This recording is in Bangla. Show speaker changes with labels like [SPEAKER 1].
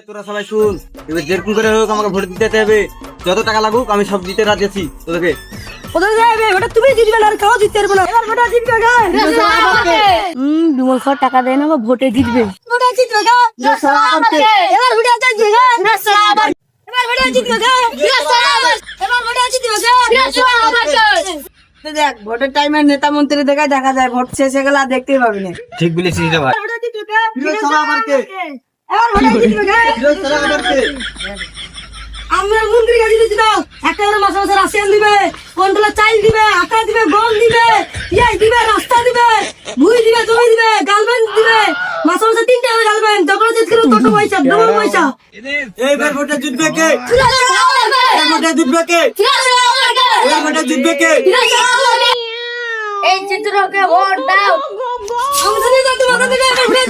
[SPEAKER 1] তোরা সবাই শুন, এবার যেরকম করে হোক আমাকে ভোট দিতে হবে। যত টাকা লাগুক আমি সব দিতে রাজি আছি তোদেরকে।
[SPEAKER 2] কোথায় যাবে ওটা তুমি জিতবে না, আর কেউ জিততে পারবে না। এবার ভোটে জিতবে গা বিমল স্যার টাকা দেয় না, ভোটে জিতবে। ভোটে জিতবে গা এবার ভোটে জিতবে গা এবার ভোটে জিতবে গা এবার ভোটে জিতবে গা। দেখ ভোটের টাইমে নেতা মন্ত্রী দেখা যায়, ভোট শেষ হয়ে গেলে আর দেখতেই পাবি না।
[SPEAKER 1] ঠিক বলেছিস রে ভাই।
[SPEAKER 2] ভোটে জিতবে গা এবার ভোটে জিতবে গা। আমরা মন্ত্রী কাছে দিচ্ছি দাও, একটা করে মাসে মাসে রাশিয়ান দিবে, কন্ট্রোলে চাল দিবে, আটা দিবে, গম দিবে, পিঁয়াজ দিবে, রাস্তা দিবে, মুই দিবে, জমি দিবে, গার্লফ্রেন্ড দিবে, মাসে মাসে 3টা করে গার্লফ্রেন্ড, যখন জিতছিল তত পয়সা, ডবল পয়সা।
[SPEAKER 1] এইবার ভোটে জিতবে কে? এই ভোটে জিতবে কে? এই ভোটে জিতবে কে?
[SPEAKER 2] এই চিত্রকে ভোট দাও। আমাদের নেতা তোমাকে দিবে, এবার ভোটে